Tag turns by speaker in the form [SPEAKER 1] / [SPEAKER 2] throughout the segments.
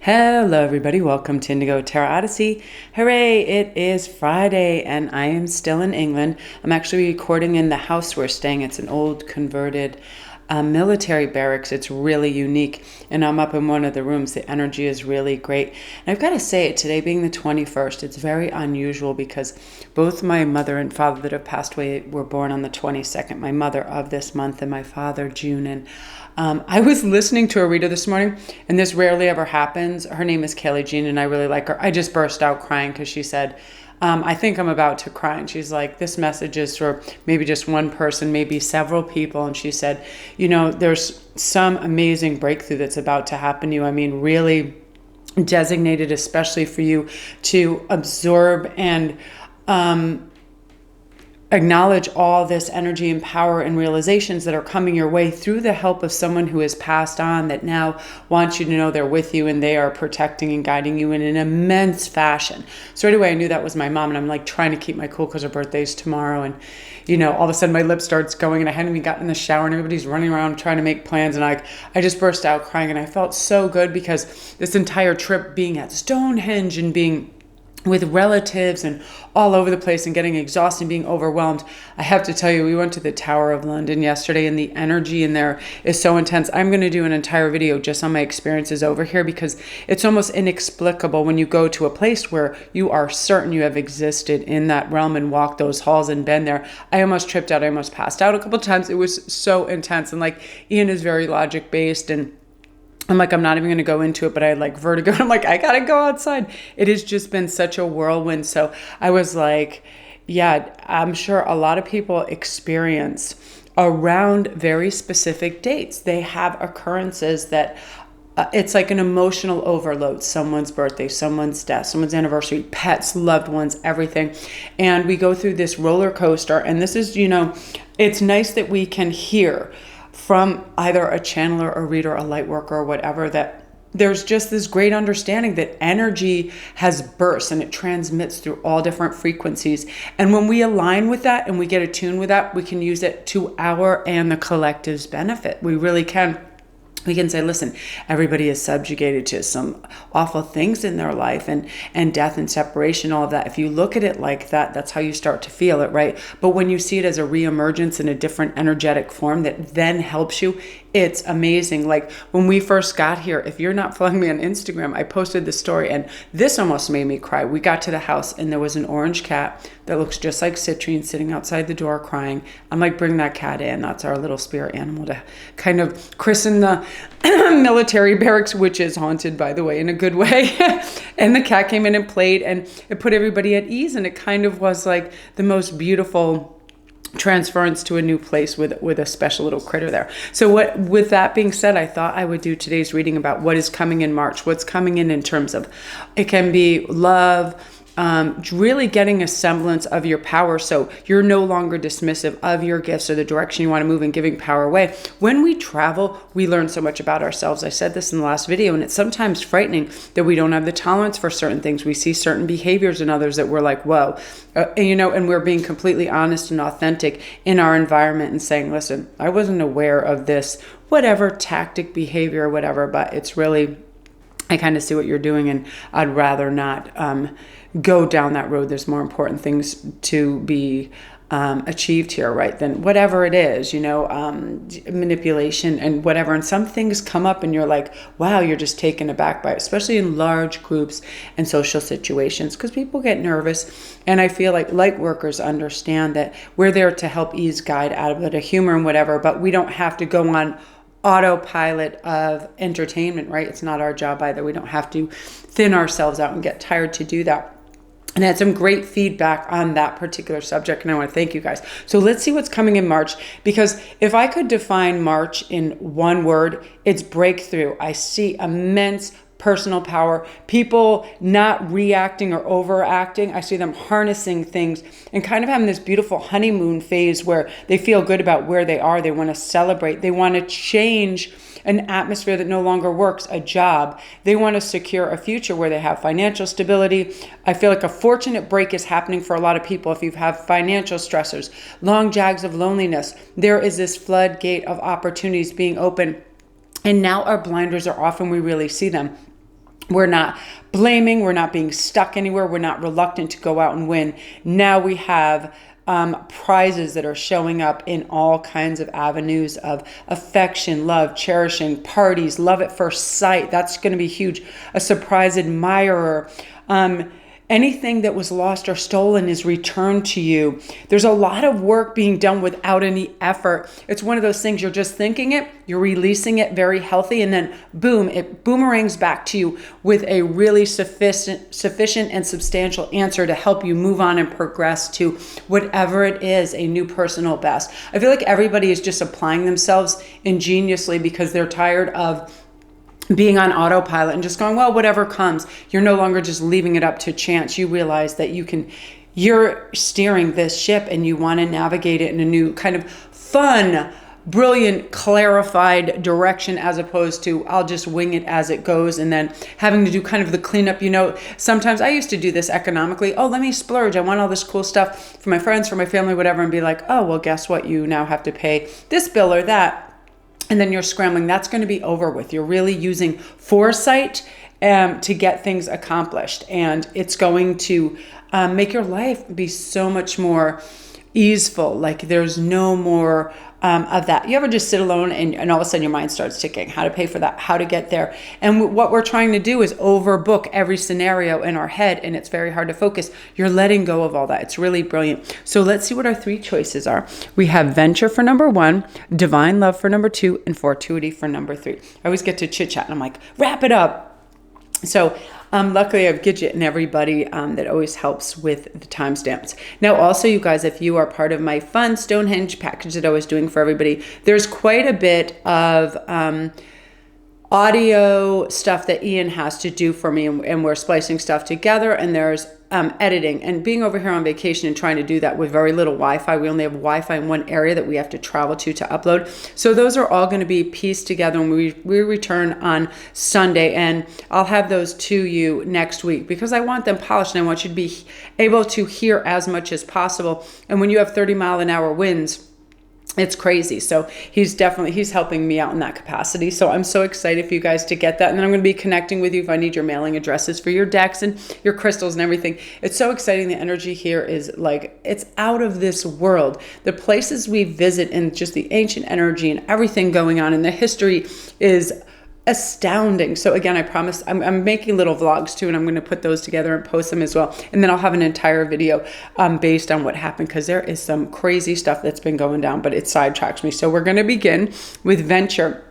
[SPEAKER 1] Hello, everybody. Welcome to Indigo Tarot Odyssey. Hooray! It is Friday, and I am still in England. I'm actually recording in the house we're staying. It's an old converted military barracks. It's really unique, and I'm up in one of the rooms. The energy is really great. And I've got to say, today being the 21st, it's very unusual because both my mother and father that have passed away were born on the 22nd. My mother of this month, and my father June. And I was listening to a reader this morning, and this rarely ever happens. Her name is Kelly Jean, and I really like her. I just burst out crying because she said, I think I'm about to cry. And she's like, this message is for maybe just one person, maybe several people. And she said, there's some amazing breakthrough that's about to happen to you. I mean, really designated especially for you to absorb and acknowledge all this energy and power and realizations that are coming your way through the help of someone who has passed on, that now wants you to know they're with you and they are protecting and guiding you in an immense fashion. So right away I knew that was my mom, and I'm like trying to keep my cool because her birthday's tomorrow, and all of a sudden my lip starts going and I hadn't even gotten in the shower and everybody's running around trying to make plans, and I just burst out crying. And I felt so good because this entire trip, being at Stonehenge and being with relatives and all over the place and getting exhausted and being overwhelmed. I have to tell you, we went to the Tower of London yesterday, and the energy in there is so intense. I'm going to do an entire video just on my experiences over here because it's almost inexplicable when you go to a place where you are certain you have existed in that realm and walked those halls and been there. I almost tripped out. I almost passed out a couple of times. It was so intense. And Ian is very logic based, and I'm like, I'm not even going to go into it, but I had vertigo. I'm like, I got to go outside. It has just been such a whirlwind. So I was like, yeah, I'm sure a lot of people experience around very specific dates. They have occurrences that it's like an emotional overload. Someone's birthday, someone's death, someone's anniversary, pets, loved ones, everything. And we go through this roller coaster. And this is, it's nice that we can hear from either a channeler, a reader, a light worker, or whatever, that there's just this great understanding that energy has bursts and it transmits through all different frequencies. And when we align with that and we get attuned with that, we can use it to our and the collective's benefit. We really can. We can say, listen, everybody is subjugated to some awful things in their life and death and separation, all of that. If you look at it like that, that's how you start to feel it, right? But when you see it as a reemergence in a different energetic form that then helps you, it's amazing. Like when we first got here, if you're not following me on Instagram, I posted this story and this almost made me cry. We got to the house and there was an orange cat that looks just like Citrine sitting outside the door crying. I'm like, bring that cat in. That's our little spirit animal to kind of christen the military barracks, which is haunted, by the way, in a good way. And the cat came in and played, and it put everybody at ease. And it kind of was like the most beautiful transference to a new place with a special little critter there. So with that being said, I thought I would do today's reading about what is coming in March, what's coming in terms of, it can be love, really getting a semblance of your power. So you're no longer dismissive of your gifts or the direction you want to move and giving power away. When we travel, we learn so much about ourselves. I said this in the last video, and it's sometimes frightening that we don't have the tolerance for certain things. We see certain behaviors in others that we're like, whoa, and we're being completely honest and authentic in our environment and saying, listen, I wasn't aware of this, whatever tactic, behavior, or whatever, but it's really, I kind of see what you're doing, and I'd rather not go down that road. There's more important things to be achieved here, right? Than whatever it is, manipulation and whatever. And some things come up and you're like, wow, you're just taken aback by it, especially in large groups and social situations, because people get nervous. And I feel like light workers understand that we're there to help ease, guide out of it, a humor and whatever, but we don't have to go on autopilot of entertainment, right? It's not our job either. We don't have to thin ourselves out and get tired to do that. And I had some great feedback on that particular subject, and I want to thank you guys. So let's see what's coming in March, because if I could define March in one word, it's breakthrough. I see immense personal power, people not reacting or overacting. I see them harnessing things and kind of having this beautiful honeymoon phase where they feel good about where they are. They want to celebrate. They want to change an atmosphere that no longer works, a job. They want to secure a future where they have financial stability. I feel like a fortunate break is happening for a lot of people. If you have financial stressors, long jags of loneliness, there is this floodgate of opportunities being open. And now our blinders are off and we really see them. We're not blaming. We're not being stuck anywhere. We're not reluctant to go out and win. Now we have prizes that are showing up in all kinds of avenues of affection, love, cherishing, parties, love at first sight. That's going to be huge. A surprise admirer. Anything that was lost or stolen is returned to you. There's a lot of work being done without any effort. It's one of those things, you're just thinking it, you're releasing it very healthy, and then boom, it boomerangs back to you with a really sufficient and substantial answer to help you move on and progress to whatever it is, a new personal best. I feel like everybody is just applying themselves ingeniously because they're tired of being on autopilot and just going, well, whatever comes. You're no longer just leaving it up to chance. You realize that you're steering this ship and you want to navigate it in a new kind of fun, brilliant, clarified direction, as opposed to I'll just wing it as it goes and then having to do kind of the cleanup. Sometimes I used to do this economically. Oh, let me splurge. I want all this cool stuff for my friends, for my family, whatever, and be like, oh, well, guess what? You now have to pay this bill or that. And then you're scrambling. That's going to be over with. You're really using foresight to get things accomplished. And it's going to make your life be so much more easeful. Like there's no more of that. You ever just sit alone and all of a sudden your mind starts ticking, how to pay for that, how to get there. And what we're trying to do is overbook every scenario in our head, and it's very hard to focus. You're letting go of all that. It's really brilliant. So let's see what our 3 choices are. We have venture for number 1, divine love for number 2, and fortuity for number 3. I always get to chit chat and I'm like, wrap it up. So luckily I've Gidget and everybody that always helps with the timestamps. Now also, you guys, if you are part of my fun Stonehenge package that I was doing for everybody, there's quite a bit of audio stuff that Ian has to do for me, and we're splicing stuff together, and there's editing. And being over here on vacation and trying to do that with very little Wi-Fi, we only have Wi-Fi in one area that we have to travel to upload. So those are all going to be pieced together when we return on Sunday, and I'll have those to you next week because I want them polished and I want you to be able to hear as much as possible. And when you have 30-mile-an-hour winds, it's crazy. So he's helping me out in that capacity. So I'm so excited for you guys to get that. And then I'm going to be connecting with you if I need your mailing addresses for your decks and your crystals and everything. It's so exciting. The energy here is like, it's out of this world. The places we visit and just the ancient energy and everything going on in the history is astounding. So again, I promise I'm making little vlogs too, and I'm going to put those together and post them as well. And then I'll have an entire video based on what happened, because there is some crazy stuff that's been going down, but it sidetracks me. So we're going to begin with venture.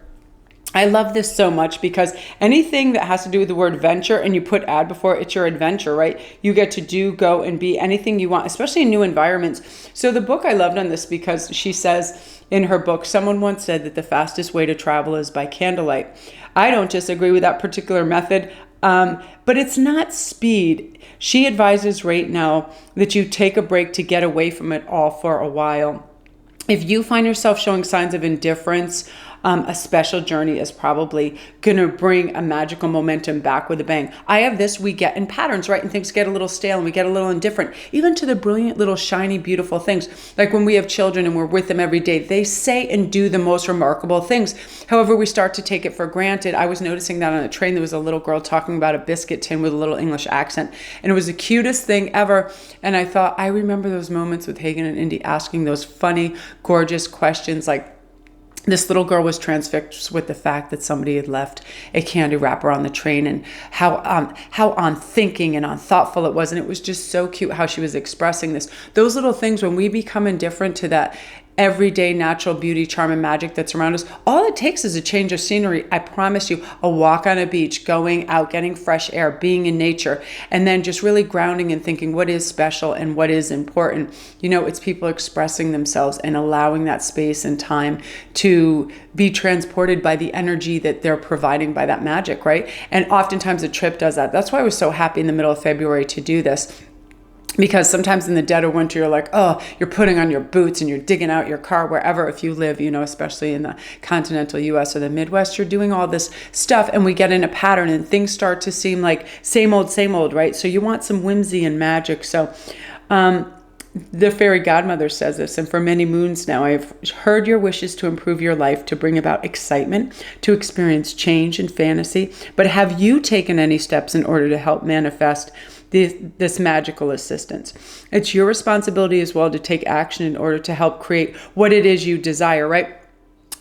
[SPEAKER 1] I love this so much because anything that has to do with the word venture and you put add before, it's your adventure, right? You get to do, go, and be anything you want, especially in new environments. So the book I loved on this because she says in her book, someone once said that the fastest way to travel is by candlelight. I don't disagree with that particular method, but it's not speed. She advises right now that you take a break to get away from it all for a while. If you find yourself showing signs of indifference, a special journey is probably going to bring a magical momentum back with a bang. I have this, we get in patterns, right? And things get a little stale and we get a little indifferent, even to the brilliant little shiny, beautiful things. Like when we have children and we're with them every day, they say and do the most remarkable things. However, we start to take it for granted. I was noticing that on a train, there was a little girl talking about a biscuit tin with a little English accent. And it was the cutest thing ever. And I thought, I remember those moments with Hagen and Indy asking those funny, gorgeous questions like, this little girl was transfixed with the fact that somebody had left a candy wrapper on the train, and how unthinking and unthoughtful it was. And it was just so cute how she was expressing this. Those little things, when we become indifferent to that everyday natural beauty, charm, and magic that's around us, all it takes is a change of scenery. I promise you, a walk on a beach, going out, getting fresh air, being in nature, and then just really grounding and thinking what is special and what is important. You know, it's people expressing themselves and allowing that space and time to be transported by the energy that they're providing by that magic, right? And oftentimes a trip does that. That's why I was so happy in the middle of February to do this. Because sometimes in the dead of winter, you're like, oh, you're putting on your boots and you're digging out your car wherever, if you live, you know, especially in the continental US or the Midwest, you're doing all this stuff and we get in a pattern and things start to seem like same old, right? So you want some whimsy and magic. So The fairy godmother says this, and for many moons now, I've heard your wishes to improve your life, to bring about excitement, to experience change and fantasy. But have you taken any steps in order to help manifest this magical assistance? It's your responsibility as well to take action in order to help create what it is you desire, right?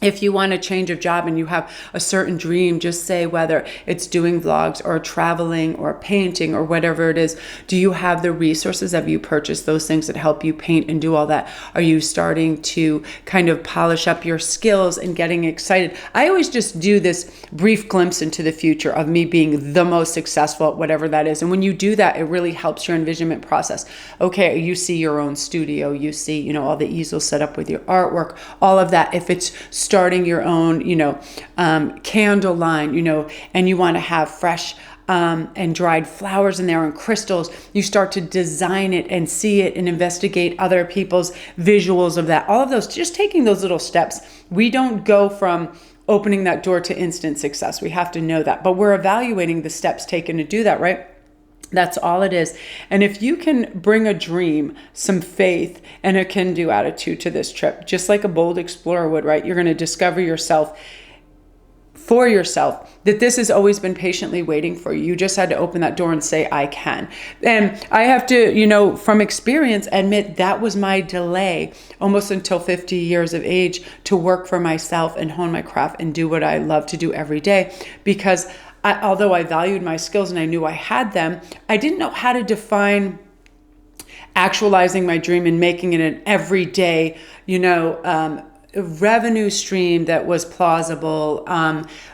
[SPEAKER 1] If you want a change of job and you have a certain dream, just say whether it's doing vlogs or traveling or painting or whatever it is, do you have the resources? Have you purchased those things that help you paint and do all that? Are you starting to kind of polish up your skills and getting excited? I always just do this brief glimpse into the future of me being the most successful at whatever that is. And when you do that, it really helps your envisionment process. Okay, you see your own studio, you see, all the easels set up with your artwork, all of that. If it's starting your own, candle line, and you want to have fresh and dried flowers in there and crystals, you start to design it and see it and investigate other people's visuals of that. All of those, just taking those little steps. We don't go from opening that door to instant success. We have to know that, but we're evaluating the steps taken to do that, right? That's all it is. And if you can bring a dream, some faith, and a can-do attitude to this trip, just like a bold explorer would, right? You're going to discover yourself for yourself, that this has always been patiently waiting for you. You just had to open that door and say, I can. And I have to, from experience, admit that was my delay almost until 50 years of age to work for myself and hone my craft and do what I love to do every day. Because although I valued my skills and I knew I had them, I didn't know how to define actualizing my dream and making it an everyday, revenue stream that was plausible,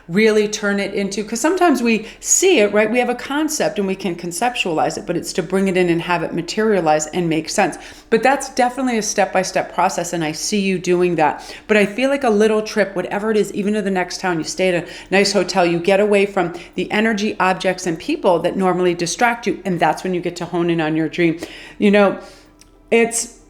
[SPEAKER 1] really turn it into, because sometimes we see it, right? We have a concept and we can conceptualize it, but it's to bring it in and have it materialize and make sense. But that's definitely a step-by-step process, and I see you doing that. But I feel like a little trip, whatever it is, even to the next town, you stay at a nice hotel, you get away from the energy, objects, and people that normally distract you, and that's when you get to hone in on your dream. It's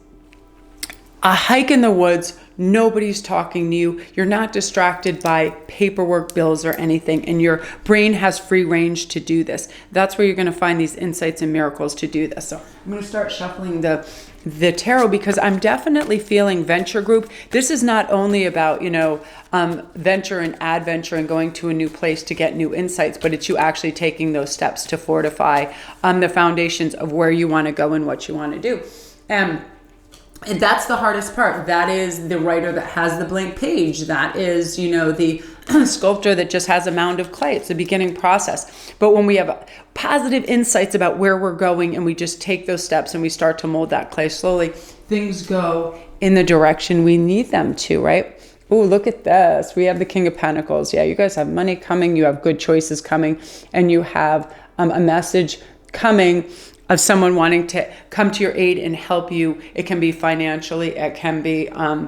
[SPEAKER 1] a hike in the woods. Nobody's talking to you. You're not distracted by paperwork, bills, or anything, and your brain has free range to do this. That's where you're going to find these insights and miracles to do this. So I'm going to start shuffling the tarot, because I'm definitely feeling venture group. This is not only about, venture and adventure and going to a new place to get new insights, but it's you actually taking those steps to fortify the foundations of where you want to go and what you want to do. And that's the hardest part. That is the writer that has the blank page. That is, the sculptor that just has a mound of clay. It's the beginning process. But when we have positive insights about where we're going and we just take those steps and we start to mold that clay slowly, things go in the direction we need them to, right? Oh, look at this. We have the King of Pentacles. Yeah, you guys have money coming. You have good choices coming. And you have a message coming of someone wanting to come to your aid and help you. It can be financially, it can be, I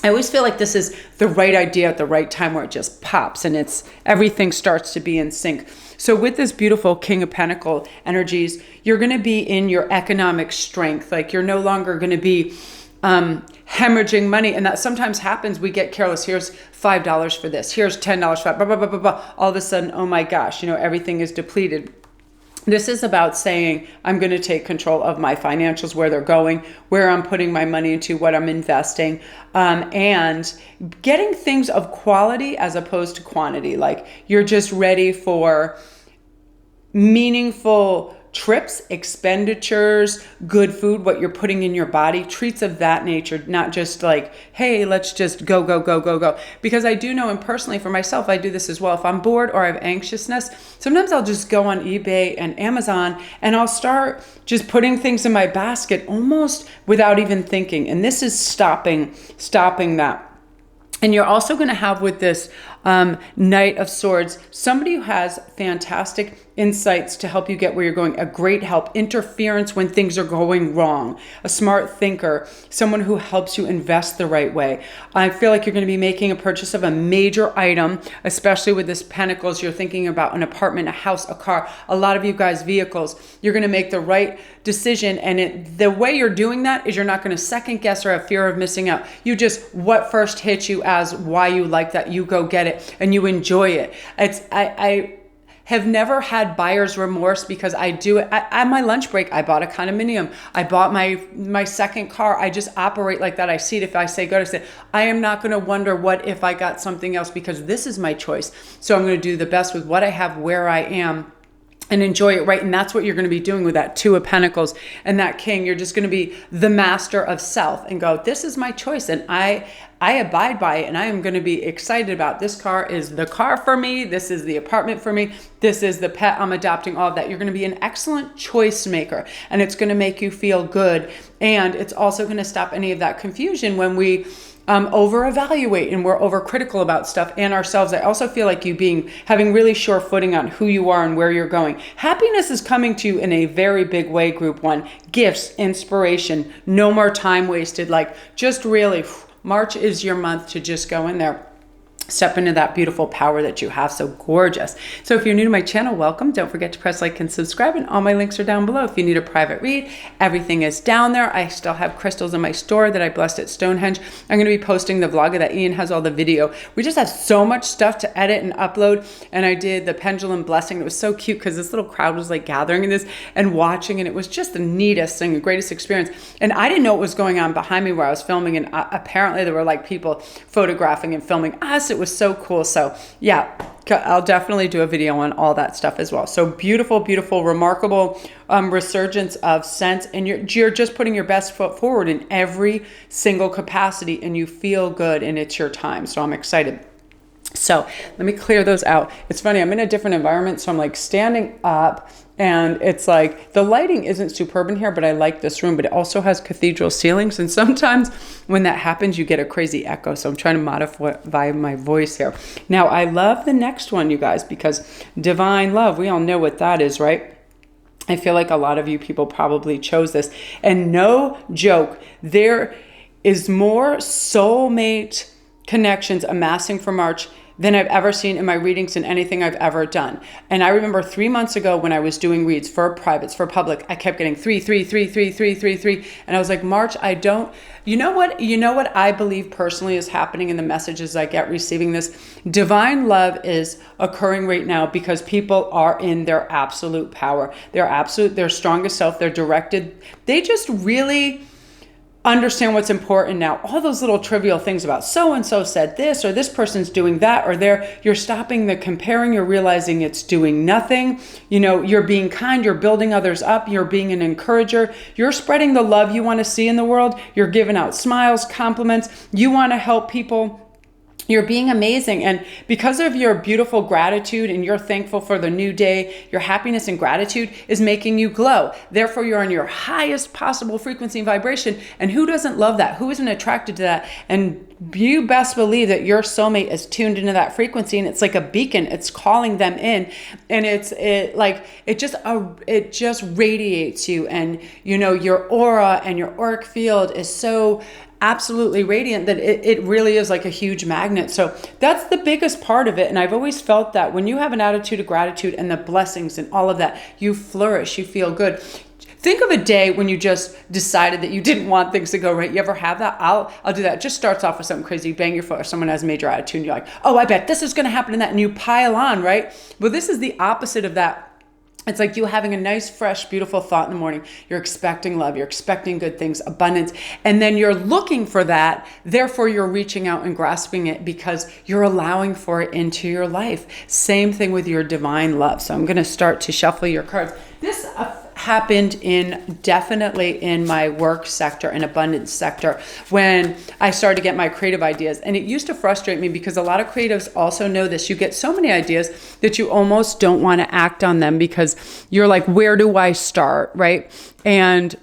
[SPEAKER 1] always feel like this is the right idea at the right time where it just pops and everything starts to be in sync. So with this beautiful King of Pentacle energies, you're going to be in your economic strength. Like you're no longer going to be hemorrhaging money. And that sometimes happens. We get careless. Here's $5 for this. Here's $10 for that. Blah, blah, blah, blah, blah. All of a sudden, oh my gosh, everything is depleted. This is about saying, I'm going to take control of my financials, where they're going, where I'm putting my money into, what I'm investing, and getting things of quality as opposed to quantity. Like you're just ready for meaningful trips, expenditures, good food, what you're putting in your body, treats of that nature, not just like, hey, let's just go, go, go, go, go. Because I do know, and personally for myself, I do this as well. If I'm bored or I have anxiousness, sometimes I'll just go on eBay and Amazon and I'll start just putting things in my basket almost without even thinking. And this is stopping that. And you're also going to have with this Knight of Swords, somebody who has fantastic insights to help you get where you're going, a great help, interference when things are going wrong, a smart thinker, someone who helps you invest the right way. I feel like you're going to be making a purchase of a major item, especially with this Pentacles. You're thinking about an apartment, a house, a car, a lot of you guys, vehicles. You're going to make the right decision. And the way you're doing that is you're not going to second guess or have fear of missing out. You just, what first hits you as why you like that, you go get it and you enjoy it. I have never had buyer's remorse because I do it. At my lunch break, I bought a condominium. I bought my second car. I just operate like that. I see it. If I say go, I say, I am not going to wonder what if I got something else, because this is my choice. So I'm going to do the best with what I have, where I am, and enjoy it, right? And that's what you're going to be doing with that Two of Pentacles and that King. You're just going to be the master of self and go, this is my choice, and I abide by it, and I am going to be excited about this car is the car for me. This is the apartment for me. This is the pet I'm adopting, all of that. You're going to be an excellent choice maker, and it's going to make you feel good. And it's also going to stop any of that confusion when we over evaluate and we're overcritical about stuff and ourselves. I also feel like you having really sure footing on who you are and where you're going. Happiness is coming to you in a very big way, group one. Gifts, inspiration, no more time wasted. Like, just really, March is your month to just go in there. Step into that beautiful power that you have. So gorgeous. So if you're new to my channel, welcome. Don't forget to press like and subscribe, and all my links are down below. If you need a private read, everything is down there. I still have crystals in my store that I blessed at Stonehenge. I'm going to be posting the vlog of that. Ian has all the video. We just have so much stuff to edit and upload. And I did the pendulum blessing. It was so cute because this little crowd was like gathering in this and watching, and it was just the neatest thing, the greatest experience. And I didn't know what was going on behind me where I was filming, and apparently there were like people photographing and filming us. It was so cool. So yeah, I'll definitely do a video on all that stuff as well. So beautiful, beautiful, remarkable resurgence of sense, and you're just putting your best foot forward in every single capacity, and you feel good, and it's your time. So I'm excited. So let me clear those out. It's funny, I'm in a different environment, so I'm like standing up, and it's like the lighting isn't superb in here, but I like this room, but it also has cathedral ceilings, and sometimes when that happens you get a crazy echo, so I'm trying to modify my voice here. Now I love the next one, you guys, because divine love, we all know what that is, right? I feel like a lot of you people probably chose this, and no joke, there is more soulmate connections amassing for March than I've ever seen in my readings and anything I've ever done. And I remember 3 months ago when I was doing reads for privates, for public, I kept getting 3, 3, 3, 3, 3, 3, 3. And I was like, March, I don't, you know what I believe personally is happening in the messages I get receiving this? Divine love is occurring right now because people are in their absolute power. Their strongest self, they're directed. They just really understand what's important now. All those little trivial things about so-and-so said this, or this person's doing that, or you're stopping the comparing, you're realizing it's doing nothing. You know, you're being kind, you're building others up, you're being an encourager, you're spreading the love you want to see in the world, you're giving out smiles, compliments, you want to help people. You're being amazing. And because of your beautiful gratitude and you're thankful for the new day, your happiness and gratitude is making you glow. Therefore, you're on your highest possible frequency and vibration. And who doesn't love that? Who isn't attracted to that? And you best believe that your soulmate is tuned into that frequency, and it's like a beacon. It's calling them in, and it just radiates you. And you know, your aura and your auric field is so absolutely radiant that it really is like a huge magnet. So that's the biggest part of it. And I've always felt that when you have an attitude of gratitude and the blessings and all of that, you flourish, you feel good. Think of a day when you just decided that you didn't want things to go right. You ever have that? I'll do that. It just starts off with something crazy. You bang your foot, or someone has major attitude, and you're like, oh, I bet this is going to happen in that, and you pile on, right? Well, this is the opposite of that. It's like you having a nice, fresh, beautiful thought in the morning. You're expecting love. You're expecting good things, abundance. And then you're looking for that. Therefore, you're reaching out and grasping it because you're allowing for it into your life. Same thing with your divine love. So I'm going to start to shuffle your cards. This happened definitely in my work sector and abundance sector when I started to get my creative ideas. And it used to frustrate me because a lot of creatives also know this. You get so many ideas that you almost don't want to act on them because you're like, where do I start, right? And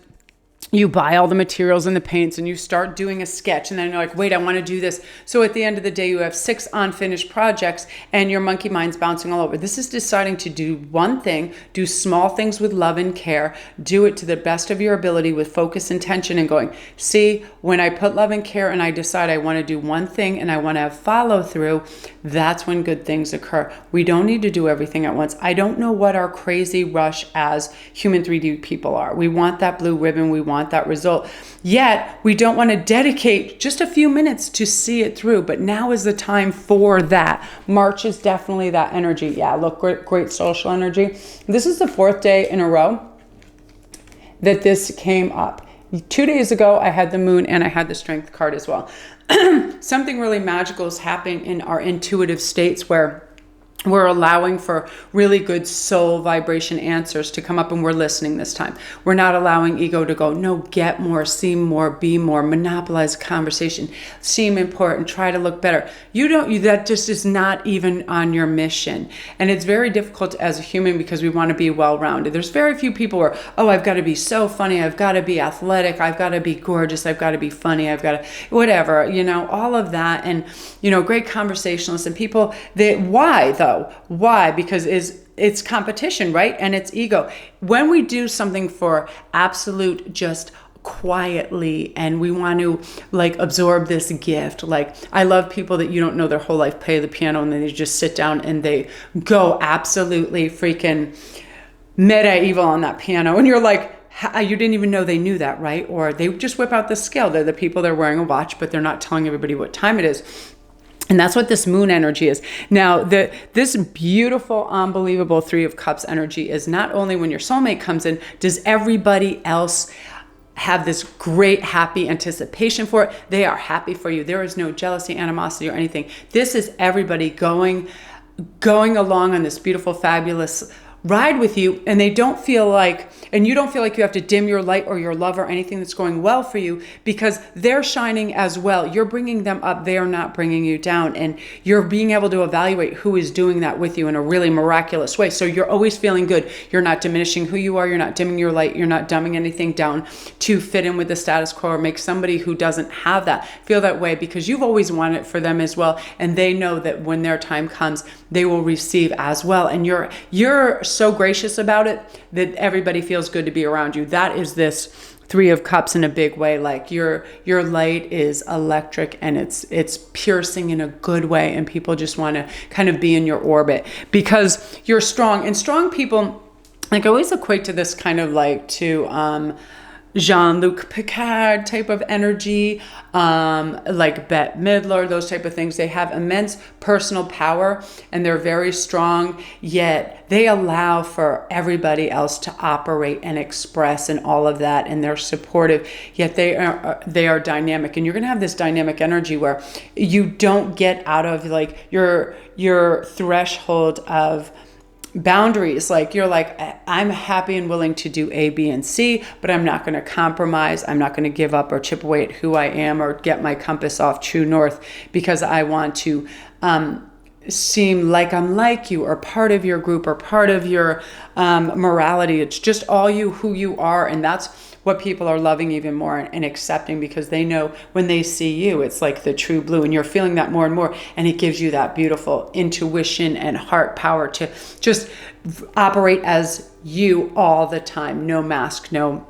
[SPEAKER 1] you buy all the materials and the paints and you start doing a sketch, and then you're like, wait, I want to do this. So at the end of the day, you have 6 unfinished projects and your monkey mind's bouncing all over. This is deciding to do one thing, do small things with love and care, do it to the best of your ability with focus, intention, and going, see, when I put love and care and I decide I want to do one thing and I want to have follow through, that's when good things occur. We don't need to do everything at once. I don't know what our crazy rush as human 3D people are. We want that blue ribbon. We want want that result. Yet we don't want to dedicate just a few minutes to see it through. But now is the time for that. March is definitely that energy. Yeah, look, great social energy. This is the 4th day in a row that this came up. 2 days ago, I had the moon and I had the strength card as well. Something really magical is happening in our intuitive states where we're allowing for really good soul vibration answers to come up, and we're listening this time. We're not allowing ego to go, no, get more, see more, be more, monopolize conversation, seem important, try to look better. That just is not even on your mission. And it's very difficult as a human because we want to be well-rounded. There's very few people where, oh, I've got to be so funny, I've got to be athletic, I've got to be gorgeous, I've got to be funny, I've got to, whatever, all of that. And, great conversationalists and people why though? Why? Because it's competition, right? And it's ego. When we do something for absolute just quietly and we want to absorb this gift, I love people that you don't know their whole life play the piano and then they just sit down and they go absolutely freaking medieval on that piano and you're like, you didn't even know they knew that, right? Or they just whip out the scale. They're the people, they're wearing a watch, but they're not telling everybody what time it is. And that's what this moon energy is. Now, this beautiful, unbelievable 3 of Cups energy is not only when your soulmate comes in, does everybody else have this great, happy anticipation for it. They are happy for you. There is no jealousy, animosity, or anything. This is everybody going along on this beautiful, fabulous ride with you, and they don't feel like, and you don't feel like you have to dim your light or your love or anything that's going well for you because they're shining as well. You're bringing them up. They are not bringing you down. And you're being able to evaluate who is doing that with you in a really miraculous way. So you're always feeling good. You're not diminishing who you are. You're not dimming your light. You're not dumbing anything down to fit in with the status quo or make somebody who doesn't have that feel that way because you've always wanted it for them as well. And they know that when their time comes, they will receive as well. And you're so gracious about it that everybody feels good to be around you. That is this 3 of Cups in a big way. Your light is electric and it's piercing in a good way, and people just want to kind of be in your orbit because you're strong. And strong people, I always equate to this kind of to Jean-Luc Picard type of energy, like Bette Midler, those type of things. They have immense personal power and they're very strong, yet they allow for everybody else to operate and express and all of that, and they're supportive, yet they are dynamic. And you're going to have this dynamic energy where you don't get out of your threshold of boundaries. You're I'm happy and willing to do A, B, and C, but I'm not going to compromise. I'm not going to give up or chip away at who I am or get my compass off true north because I want to seem like I'm like you or part of your group or part of your morality. It's just all you, who you are. And that's what people are loving even more and accepting because they know when they see you, it's like the true blue, and you're feeling that more and more. And it gives you that beautiful intuition and heart power to just operate as you all the time. No mask, no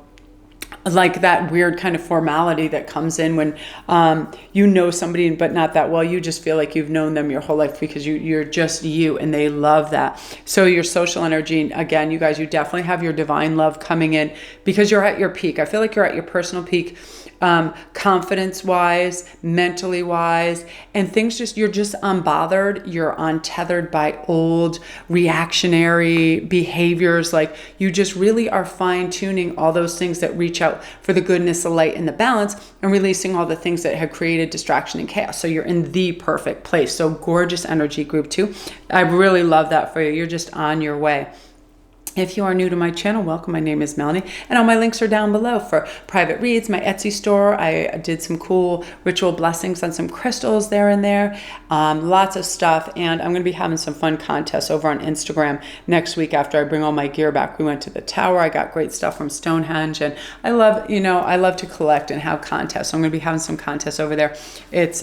[SPEAKER 1] that weird kind of formality that comes in when you know somebody but not that well. You just feel like you've known them your whole life because you're just you, and they love that. So your social energy, again, you guys, you definitely have your divine love coming in because you're at your peak. I feel like you're at your personal peak, confidence wise, mentally wise, and things you're just unbothered. You're untethered by old reactionary behaviors. You just really are fine tuning all those things that reach out for the goodness, the light, and the balance, and releasing all the things that have created distraction and chaos. So you're in the perfect place. So gorgeous energy, group 2. I really love that for you. You're just on your way. If you are new to my channel, welcome. My name is Melanie, and all my links are down below for private reads, my Etsy store. I did some cool ritual blessings on some crystals there and there, lots of stuff. And I'm going to be having some fun contests over on Instagram next week after I bring all my gear back. We went to the tower. I got great stuff from Stonehenge, and I love to collect and have contests. So I'm going to be having some contests over there. It's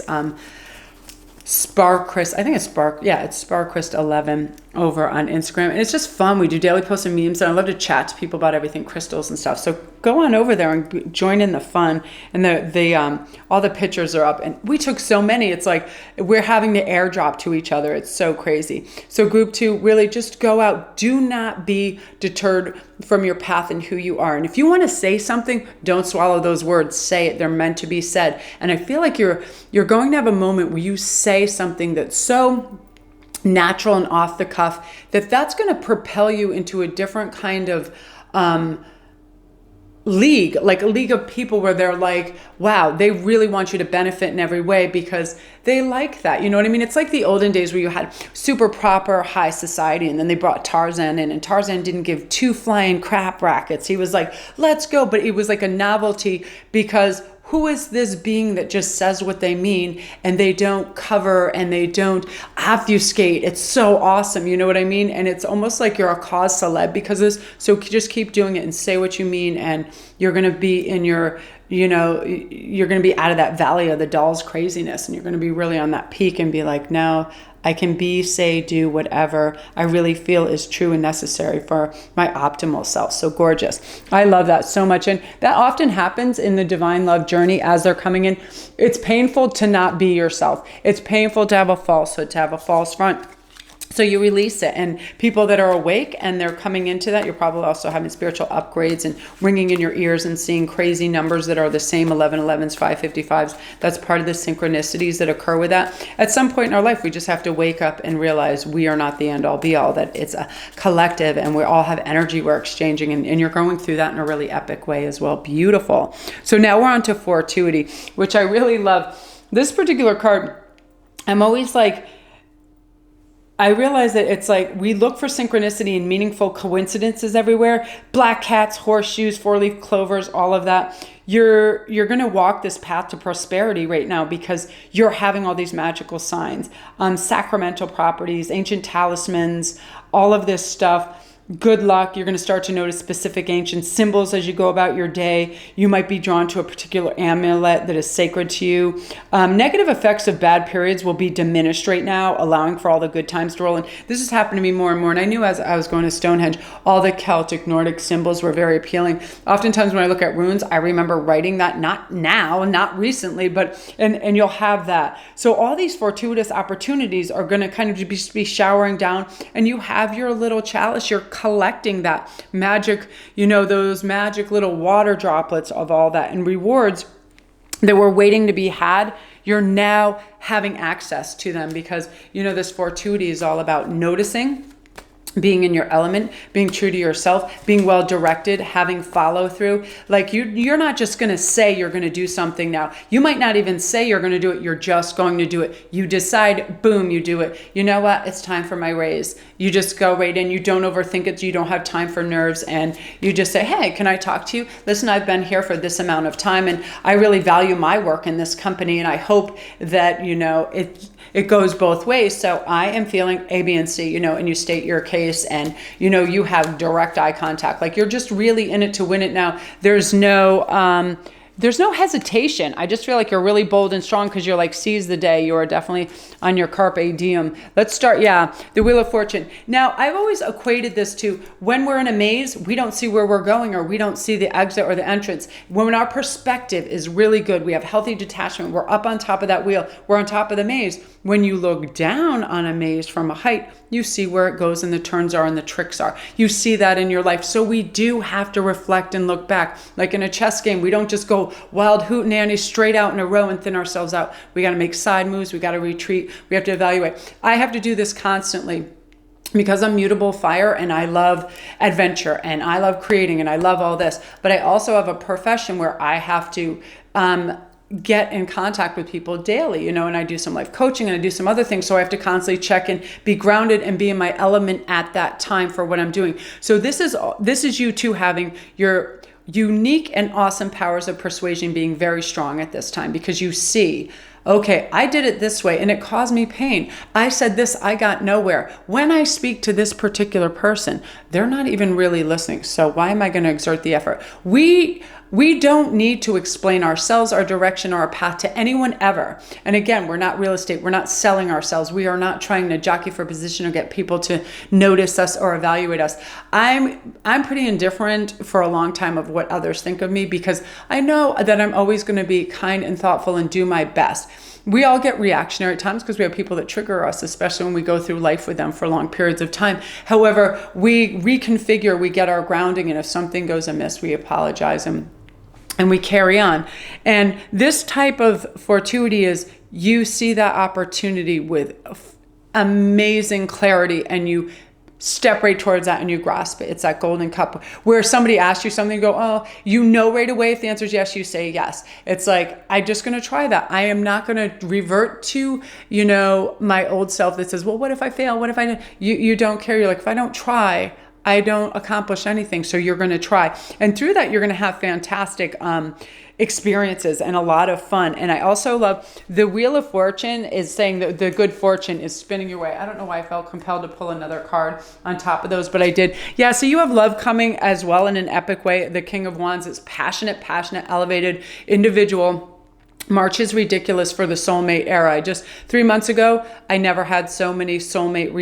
[SPEAKER 1] Spark Crystal, I think it's Spark, yeah, it's Spark Crystal 11. over on Instagram. And it's just fun. We do daily posts and memes, and I love to chat to people about everything crystals and stuff. So go on over there and join in the fun. And all the pictures are up. And we took so many. It's like we're having to airdrop to each other. It's so crazy. So group 2, really just go out. Do not be deterred from your path and who you are. And if you want to say something, don't swallow those words. Say it. They're meant to be said. And I feel like you're going to have a moment where you say something that's so natural and off the cuff that's going to propel you into a different kind of league, like a league of people where they're like, wow, they really want you to benefit in every way because they like that. You know what I mean? It's like the olden days where you had super proper high society, and then they brought Tarzan in, and Tarzan didn't give 2 flying crap rackets. He was like, let's go. But it was like a novelty because who is this being that just says what they mean and they don't cover and they don't obfuscate? It's so awesome. You know what I mean? And it's almost like you're a cause celeb because of this. So just keep doing it and say what you mean. And you're going to be in your, you're going to be out of that valley of the doll's craziness. And you're going to be really on that peak and be like, no, I can be, say, do whatever I really feel is true and necessary for my optimal self. So gorgeous. I love that so much. And that often happens in the divine love journey as they're coming in. It's painful to not be yourself. It's painful to have a falsehood, to have a false front. So you release it, and people that are awake and they're coming into that, you're probably also having spiritual upgrades and ringing in your ears and seeing crazy numbers that are the same 1111s, 555s. That's part of the synchronicities that occur with that. At some point in our life, we just have to wake up and realize we are not the end all be all, that it's a collective and we all have energy we're exchanging, and you're going through that in a really epic way as well. Beautiful. So now we're on to fortuity, which I really love. This particular card, I'm always like, I realize that it's like we look for synchronicity and meaningful coincidences everywhere. Black cats, horseshoes, 4-leaf clovers, all of that. You're going to walk this path to prosperity right now because you're having all these magical signs. Sacramental properties, ancient talismans, all of this stuff. Good luck. You're going to start to notice specific ancient symbols as you go about your day. You might be drawn to a particular amulet that is sacred to you. Negative effects of bad periods will be diminished right now, allowing for all the good times to roll in. This has happened to me more and more. And I knew as I was going to Stonehenge, all the Celtic, Nordic symbols were very appealing. Oftentimes when I look at runes, I remember writing that, not now, not recently, but, and you'll have that. So all these fortuitous opportunities are going to kind of be showering down, and you have your little chalice, your collecting that magic, those magic little water droplets of all that, and rewards that were waiting to be had. You're now having access to them because, this fortuity is all about noticing, being in your element, being true to yourself, being well directed, having follow through. Like you're not just going to say you're going to do something now. You might not even say you're going to do it. You're just going to do it. You decide, boom, you do it. You know what? It's time for my raise. You just go right in. You don't overthink it. You don't have time for nerves. And you just say, hey, can I talk to you? Listen, I've been here for this amount of time and I really value my work in this company. And I hope that, it goes both ways. So I am feeling A, B, and C, and you state your case and, you have direct eye contact. Like you're just really in it to win it now. There's no hesitation. I just feel like you're really bold and strong because you're like, seize the day. You are definitely on your carpe diem. Let's start. Yeah. The Wheel of Fortune. Now I've always equated this to when we're in a maze, we don't see where we're going or we don't see the exit or the entrance. When our perspective is really good, we have healthy detachment. We're up on top of that wheel. We're on top of the maze. When you look down on a maze from a height, you see where it goes and the turns are and the tricks are. You see that in your life. So we do have to reflect and look back. Like in a chess game, we don't just go wild hootenanny straight out in a row and thin ourselves out. We got to make side moves. We got to retreat. We have to evaluate. I have to do this constantly because I'm mutable fire and I love adventure and I love creating and I love all this. But I also have a profession where I have to get in contact with people daily, and I do some life coaching and I do some other things. So I have to constantly check in, be grounded and be in my element at that time for what I'm doing. So this is you too having your unique and awesome powers of persuasion being very strong at this time because you see, Okay, I did it this way and it caused me pain. I said this, I got nowhere. When I speak to this particular person, they're not even really listening. So why am I going to exert the effort? We don't need to explain ourselves, our direction, or our path to anyone ever. And again, we're not real estate. We're not selling ourselves. We are not trying to jockey for position or get people to notice us or evaluate us. I'm pretty indifferent for a long time of what others think of me, because I know that I'm always going to be kind and thoughtful and do my best. We all get reactionary at times because we have people that trigger us, especially when we go through life with them for long periods of time. However, we reconfigure, we get our grounding, and if something goes amiss, we apologize and we carry on. And this type of fortuity is you see that opportunity with amazing clarity and you step right towards that and you grasp it. It's that golden cup where somebody asks you something, you go, oh, you know right away if the answer is yes, you say yes. It's like, I'm just going to try that. I am not going to revert to, my old self that says, well, what if I fail? What if I don't? You don't care. You're like, if I don't try, I don't accomplish anything. So you're going to try. And through that, you're going to have fantastic experiences and a lot of fun. And I also love the Wheel of Fortune is saying that the good fortune is spinning your way. I don't know why I felt compelled to pull another card on top of those, but I did. Yeah, so you have love coming as well in an epic way. The King of Wands is passionate, elevated individual. March is ridiculous for the soulmate era. 3 months ago, I never had so many soulmate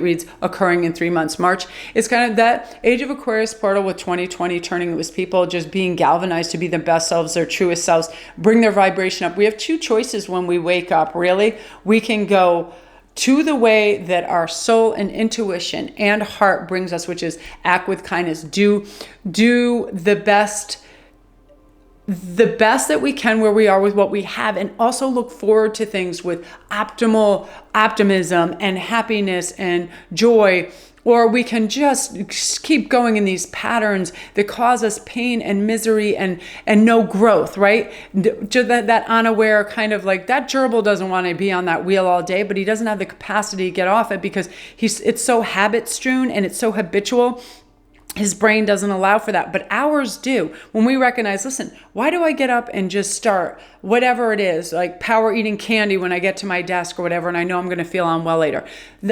[SPEAKER 1] reads occurring in 3 months. March is kind of that age of Aquarius portal with 2020 turning. It was people just being galvanized to be the best selves, their truest selves, bring their vibration up. We have two choices when we wake up, really. We can go to the way that our soul and intuition and heart brings us, which is act with kindness, do the best that we can where we are with what we have, and also look forward to things with optimism and happiness and joy. Or we can just keep going in these patterns that cause us pain and misery and no growth, right? That unaware kind of like that gerbil doesn't want to be on that wheel all day, but he doesn't have the capacity to get off it because it's so habit strewn and it's so habitual. His brain doesn't allow for that, but ours do. When we recognize, listen, why do I get up and just start whatever it is, like power eating candy when I get to my desk or whatever, and I know I'm going to feel unwell later.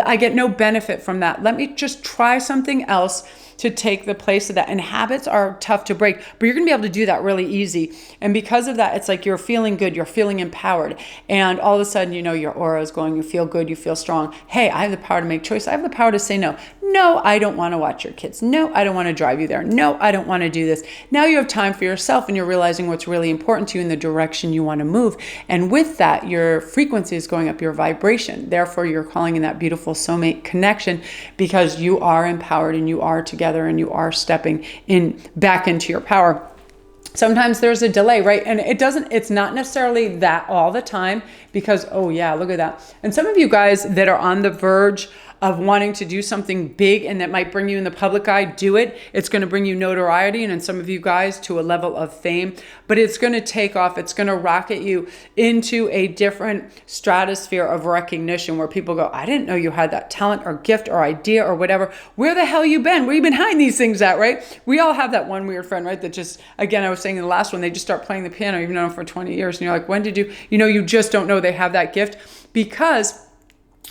[SPEAKER 1] I get no benefit from that. Let me just try something else to take the place of that. And habits are tough to break, but you're going to be able to do that really easy. And because of that, it's like you're feeling good, you're feeling empowered. And all of a sudden, your aura is going, you feel good, you feel strong. Hey, I have the power to make choice. I have the power to say no. No, I don't want to watch your kids. No, I don't want to drive you there. No, I don't want to do this. Now you have time for yourself and you're realizing what's really important to you in the direction you want to move. And with that, your frequency is going up, your vibration. Therefore, you're calling in that beautiful soulmate connection because you are empowered and you are together and you are stepping back into your power. Sometimes there's a delay, right? And it's not necessarily that all the time because, oh yeah, look at that. And some of you guys that are on the verge of wanting to do something big and that might bring you in the public eye, do it. It's going to bring you notoriety and in some of you guys to a level of fame, but it's going to take off. It's going to rocket you into a different stratosphere of recognition where people go, I didn't know you had that talent or gift or idea or whatever. Where the hell you been? Where you been hiding these things at, right? We all have that one weird friend, right? That just, again, I was saying in the last one, they just start playing the piano, you've known them for 20 years. And you're like, when did you just don't know they have that gift because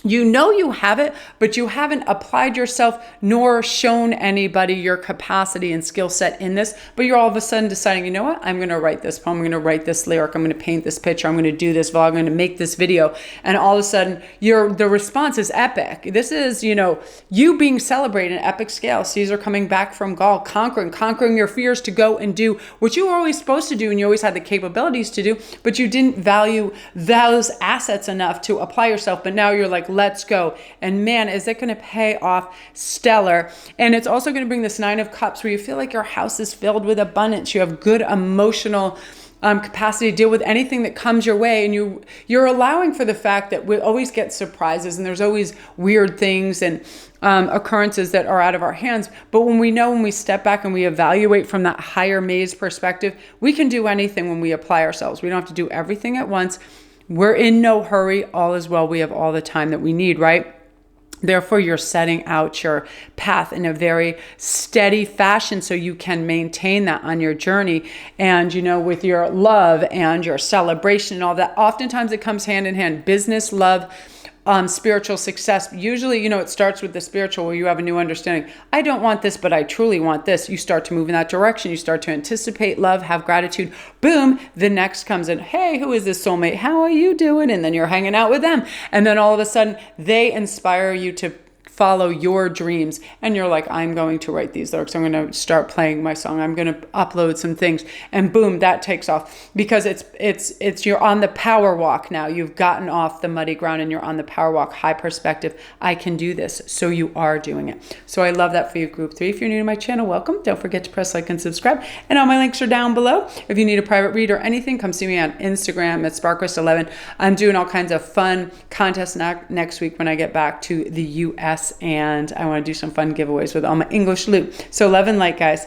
[SPEAKER 1] you have it, but you haven't applied yourself nor shown anybody your capacity and skill set in this. But you're all of a sudden deciding, you know what? I'm going to write this poem. I'm going to write this lyric. I'm going to paint this picture. I'm going to do this vlog. I'm going to make this video. And all of a sudden, the response is epic. This is, you being celebrated at an epic scale. Caesar coming back from Gaul, conquering your fears to go and do what you were always supposed to do and you always had the capabilities to do, but you didn't value those assets enough to apply yourself. But now you're like, let's go. And man, is it going to pay off stellar. And it's also going to bring this 9 of Cups where you feel like your house is filled with abundance. You have good emotional capacity to deal with anything that comes your way. And you're allowing for the fact that we always get surprises and there's always weird things and occurrences that are out of our hands. But when we step back and we evaluate from that higher maze perspective, we can do anything when we apply ourselves. We don't have to do everything at once. We're in no hurry. All is well. We have all the time that we need, right? Therefore, you're setting out your path in a very steady fashion so you can maintain that on your journey. And, with your love and your celebration and all that, oftentimes it comes hand in hand. Business, love, spiritual success. Usually, it starts with the spiritual where you have a new understanding. I don't want this, but I truly want this. You start to move in that direction. You start to anticipate love, have gratitude. Boom. The next comes in. Hey, who is this soulmate? How are you doing? And then you're hanging out with them. And then all of a sudden they inspire you to follow your dreams, and you're like, I'm going to write these lyrics, I'm going to start playing my song, I'm going to upload some things, and boom, that takes off, because it's you're on the power walk now. You've gotten off the muddy ground and you're on the power walk. High perspective. I can do this. So you are doing it. So I love that for you, group 3. If you're new to my channel, welcome. Don't forget to press like and subscribe, and all my links are down below. If you need a private read or anything, come see me on Instagram at sparkrist11. I'm doing all kinds of fun contests next week when I get back to the US, and I want to do some fun giveaways with all my English loot. So love and light, guys.